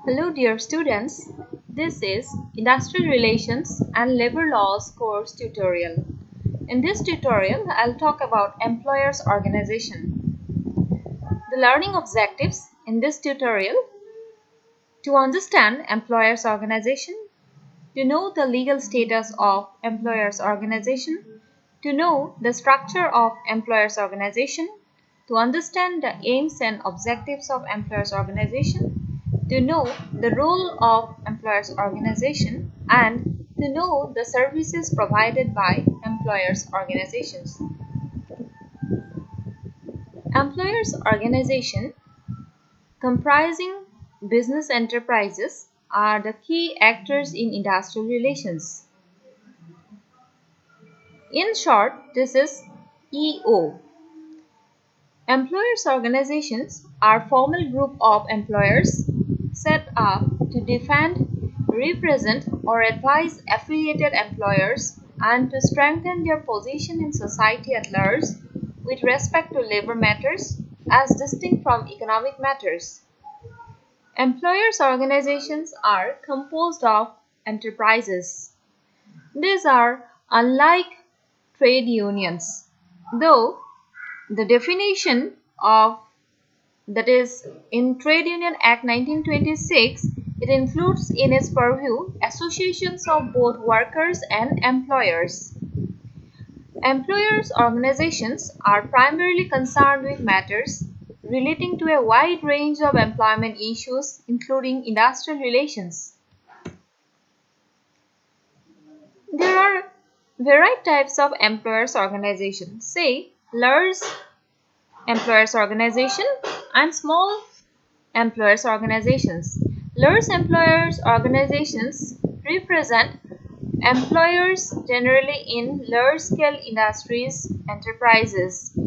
Hello dear students, this is Industrial Relations and Labor Laws course tutorial. In this tutorial, I'll talk about employers' organization. The learning objectives in this tutorial: to understand employers' organization, to know the legal status of employers' organization, to know the structure of employers' organization, to understand the aims and objectives of employers' organization, to know the role of employers' organization, and to know the services provided by employers' organizations. Employers' organization, comprising business enterprises, are the key actors in industrial relations. In short, this is EO. Employers' organizations are formal group of employers set up to defend, represent, or advise affiliated employers and to strengthen their position in society at large with respect to labor matters as distinct from economic matters. Employers' organizations are composed of enterprises. These are unlike trade unions, though the definition of that is in Trade Union Act 1926, it includes in its purview associations of both workers and employers. Employers' organizations are primarily concerned with matters relating to a wide range of employment issues, including industrial relations. There are varied types of employers' organizations, say large employers organization and small employers organizations. Large employers organizations represent employers generally in large scale industries enterprises.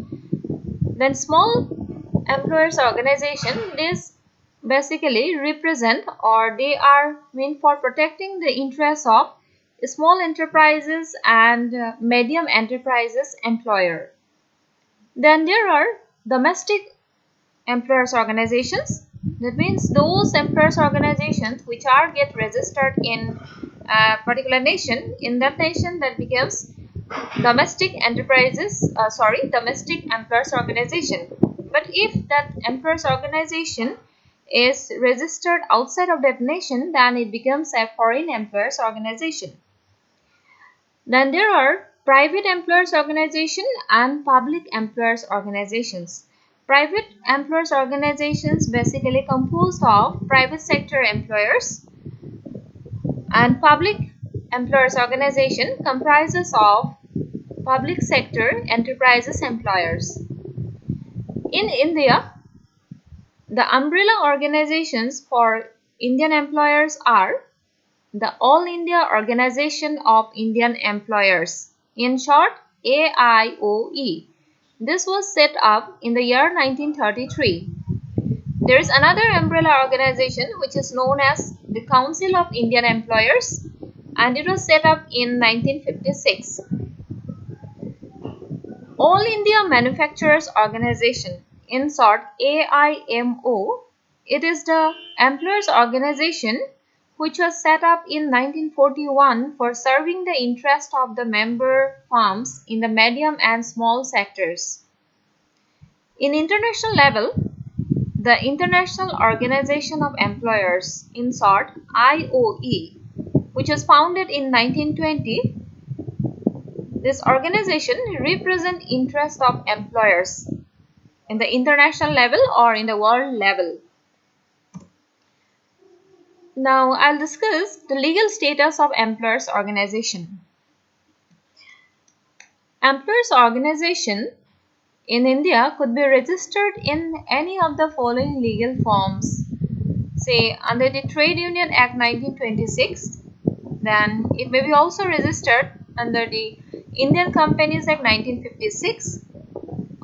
Then small employers organization, these basically represent or they are meant for protecting the interests of small enterprises and medium enterprises employer. Then there are domestic employers organizations. That means those employers organizations which are get registered in a particular nation. In that nation, that becomes domestic employers organization. But if that employers organization is registered outside of that nation, then it becomes a foreign employers organization. Then there are private employers organization and public employers organizations. Private employers organizations basically composed of private sector employers, and public employers organization comprises of public sector enterprises employers. In India, the umbrella organizations for Indian employers are the All India Organization of Indian Employers, in short AIOE. This was set up in the year 1933. There is another umbrella organization which is known as the Council of Indian Employers, and it was set up in 1956. All India Manufacturers Organization, in short AIMO, it is the employers organization which was set up in 1941 for serving the interest of the member firms in the medium and small sectors. In international level, the International Organization of Employers, in short IOE, which was founded in 1920, this organization represents interest of employers in the international level or in the world level. Now I'll discuss the legal status of employers organization. Employers organization in India could be registered in any of the following legal forms. Say under the Trade Union Act 1926, then it may be also registered under the Indian Companies Act 1956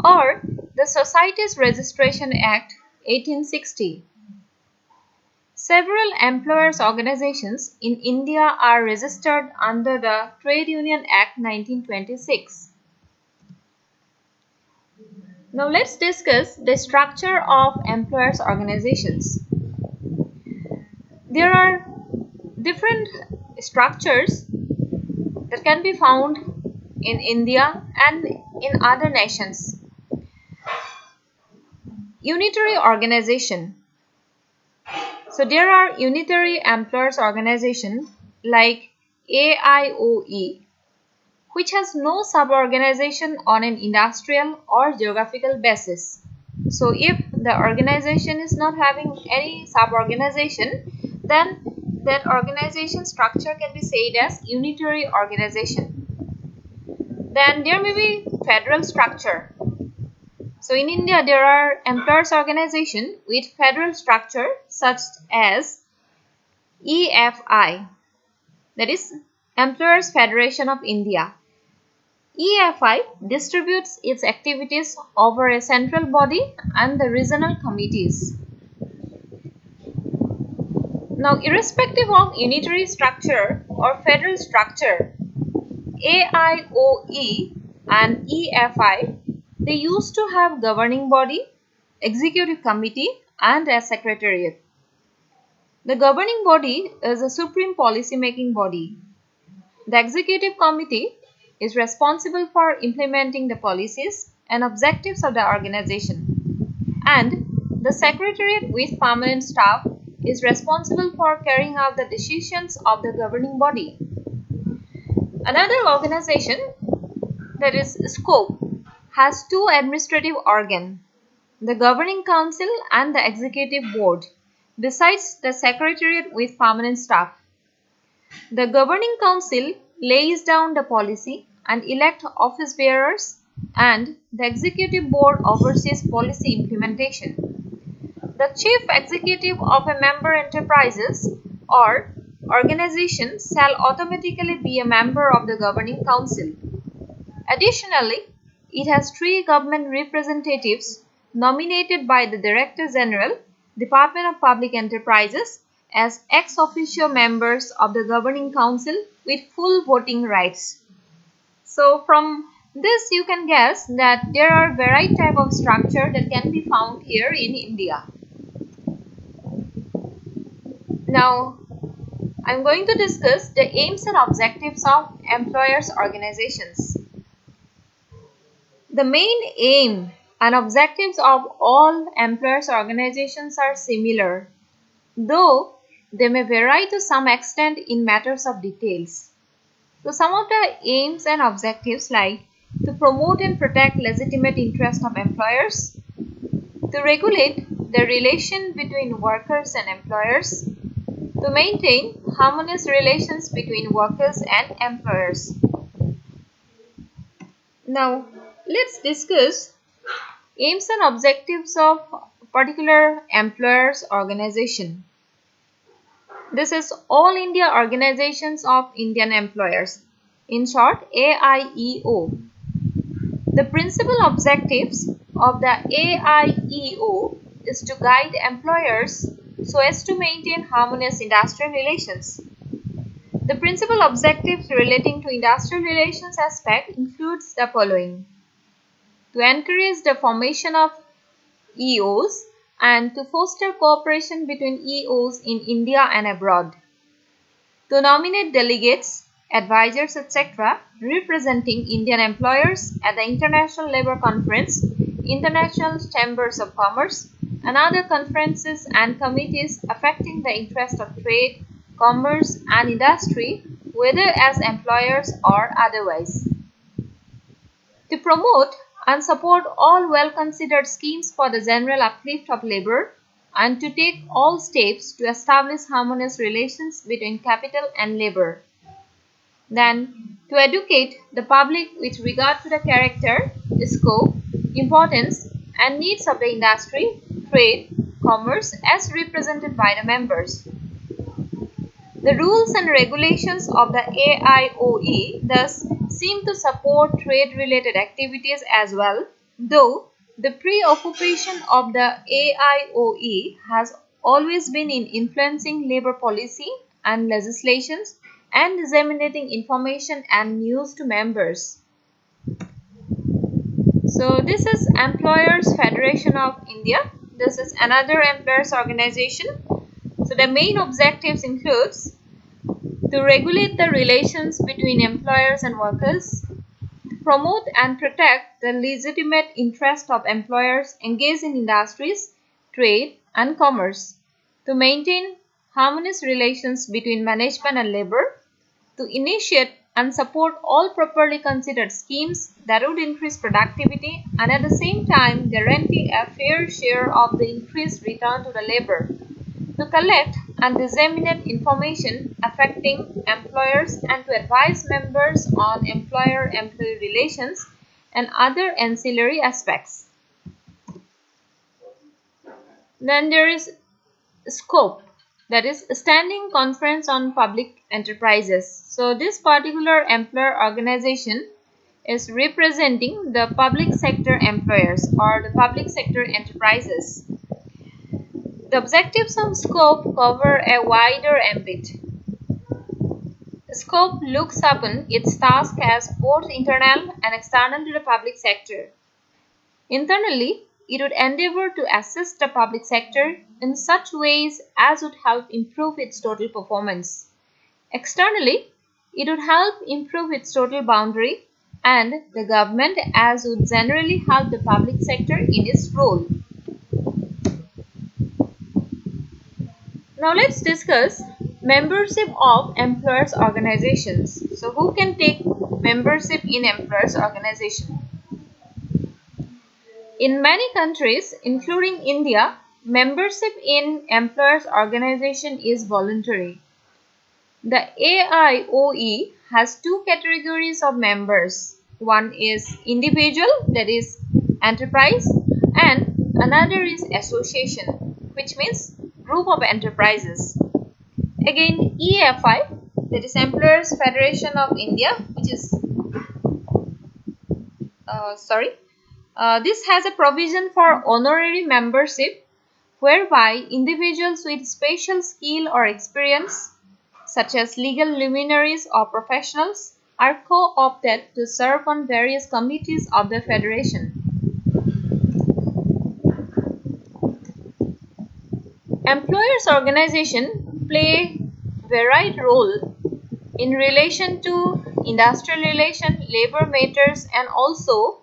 or the Societies Registration Act 1860. Several employers organizations in India are registered under the Trade Union Act 1926. Now let's discuss the structure of employers organizations. There are different structures that can be found in India and in other nations. Unitary organization. So there are unitary employers organization like AIOE, which has no sub-organization on an industrial or geographical basis. So if the organization is not having any sub-organization, then that organization structure can be said as unitary organization. Then there may be federal structure. So in India, there are employers organization with federal structure such as EFI, that is Employers Federation of India. EFI distributes its activities over a central body and the regional committees. Now, irrespective of unitary structure or federal structure, AIOE and EFI, they used to have governing body, executive committee, and a secretariat. The governing body is a supreme policy making body. The executive committee is responsible for implementing the policies and objectives of the organization, and the secretariat with permanent staff is responsible for carrying out the decisions of the governing body. Another organization, that is SCOPE, has two administrative organs, the Governing Council and the Executive Board, besides the Secretariat with permanent staff. The Governing Council lays down the policy and elects office bearers, and the Executive Board oversees policy implementation. The chief executive of a member enterprises or organization shall automatically be a member of the Governing Council. Additionally, it has three government representatives nominated by the Director General, Department of Public Enterprises, as ex officio members of the Governing Council with full voting rights. So from this you can guess that there are varied type of structure that can be found here in India. Now, I am going to discuss the aims and objectives of employers' organizations. The main aim and objectives of all employers' organizations are similar, though they may vary to some extent in matters of details. So some of the aims and objectives like to promote and protect legitimate interests of employers, to regulate the relation between workers and employers, to maintain harmonious relations between workers and employers. Now, let's discuss aims and objectives of particular employers organization. This is All India Organizations of Indian Employers, in short AIEO. The principal objectives of the AIEO is to guide employers so as to maintain harmonious industrial relations. The principal objectives relating to industrial relations aspect includes the following: to encourage the formation of EOs and to foster cooperation between EOs in India and abroad, to nominate delegates, advisors, etc., representing Indian employers at the International Labour Conference, International Chambers of Commerce, and other conferences and committees affecting the interest of trade, commerce, and industry, whether as employers or otherwise. To promote and support all well-considered schemes for the general uplift of labor, and to take all steps to establish harmonious relations between capital and labor. Then, to educate the public with regard to the character, scope, importance, and needs of the industry, trade, commerce as represented by the members. The rules and regulations of the AIOE thus seem to support trade-related activities as well, though the preoccupation of the AIOE has always been in influencing labor policy and legislations and disseminating information and news to members. So this is Employers Federation of India. This is another employers organization. So the main objectives includes to regulate the relations between employers and workers, promote and protect the legitimate interest of employers engaged in industries, trade, and commerce, to maintain harmonious relations between management and labor, to initiate and support all properly considered schemes that would increase productivity and at the same time guarantee a fair share of the increased return to the labor, to collect and disseminate information affecting employers and to advise members on employer-employee relations and other ancillary aspects. Then there is scope, that is standing conference on public enterprises. So this particular employer organization is representing the public sector employers or the public sector enterprises. The objectives of scope cover a wider ambit. Scope looks upon its task as both internal and external to the public sector. Internally, it would endeavor to assist the public sector in such ways as would help improve its total performance. Externally, it would help improve its total boundary and the government as would generally help the public sector in its role. Now let's discuss membership of employers organizations. So who can take membership in employers organization? In many countries, including India, membership in employers organization is voluntary. The AIOE has two categories of members. One is individual, that is enterprise, and another is association, which means group of enterprises. Again, EFI, that is Employers Federation of India, which is this has a provision for honorary membership whereby individuals with special skill or experience, such as legal luminaries or professionals, are co-opted to serve on various committees of the federation. Employers' organizations play varied role in relation to industrial relation, labor matters, and also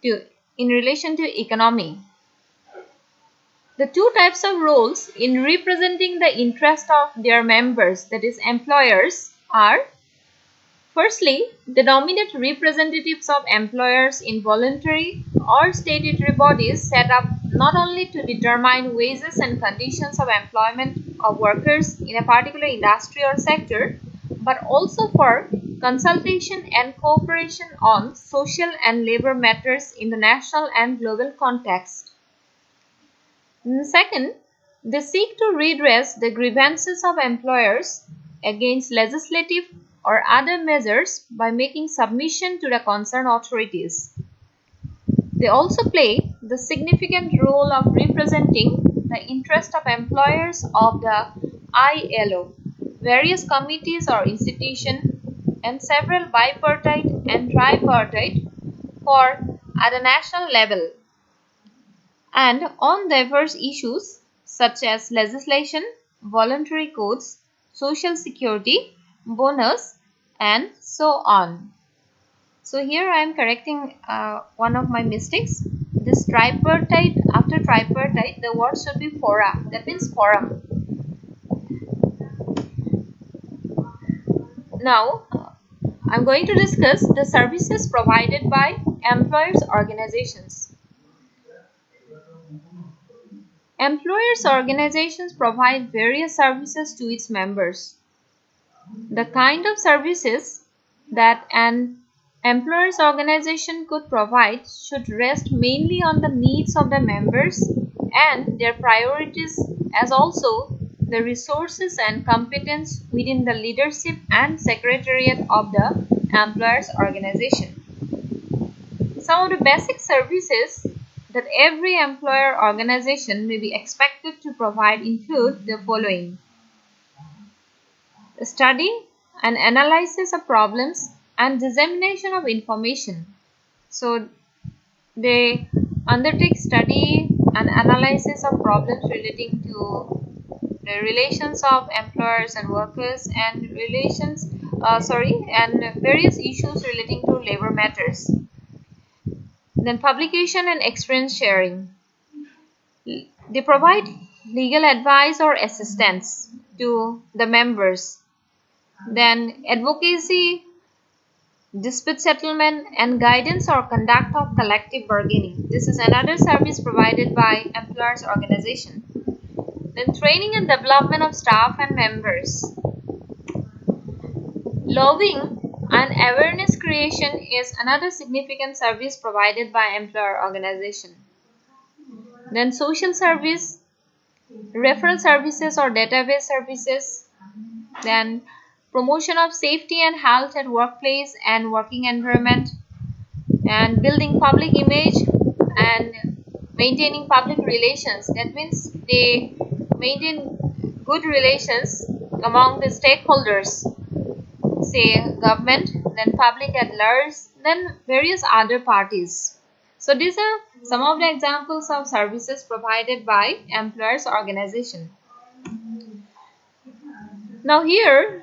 in relation to economy. The two types of roles in representing the interest of their members, that is employers, are firstly, the nominate representatives of employers in voluntary or statutory bodies set up not only to determine wages and conditions of employment of workers in a particular industry or sector, but also for consultation and cooperation on social and labor matters in the national and global context. Second, they seek to redress the grievances of employers against legislative or other measures by making submission to the concerned authorities. They also play the significant role of representing the interest of employers of the ILO, various committees or institutions, and several bipartite and tripartite for at a national level, and on diverse issues such as legislation, voluntary codes, social security, bonus, and so on. So here I am correcting one of my mistakes. This tripartite, after tripartite, the word should be fora. That means forum. Now, I'm going to discuss the services provided by employers' organizations. Employers' organizations provide various services to its members. The kind of services that an employers' organization could provide should rest mainly on the needs of the members and their priorities, as also the resources and competence within the leadership and secretariat of the employers' organization. Some of the basic services that every employer organization may be expected to provide include the following: study and analysis of problems and dissemination of information. So they undertake study and analysis of problems relating to the relations of employers and workers, and and various issues relating to labor matters. Then publication and experience sharing. They provide legal advice or assistance to the members. Then advocacy, dispute settlement, and guidance or conduct of collective bargaining. This is another service provided by employers organization. Then training and development of staff and members. Lobbying and awareness creation is another significant service provided by employer organization. Then social service, referral services or database services. Then promotion of safety and health at workplace and working environment, and building public image and maintaining public relations. That means they maintain good relations among the stakeholders, say government, then public at large, then various other parties. So these are some of the examples of services provided by employers organization. Now here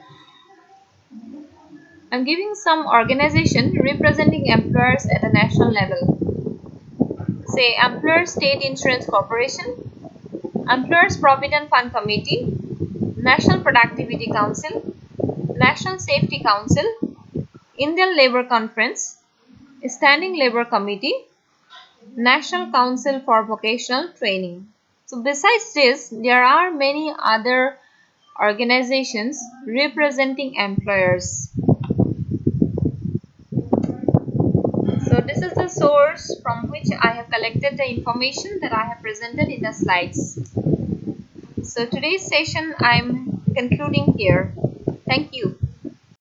I'm giving some organization representing employers at a national level. Say Employer State Insurance Corporation, Employers Provident Fund Committee, National Productivity Council, National Safety Council, Indian Labour Conference, Standing Labour Committee, National Council for Vocational Training. So besides this, there are many other organizations representing employers. So this is the source from which I have collected the information that I have presented in the slides. So today's session I'm concluding here. Thank you.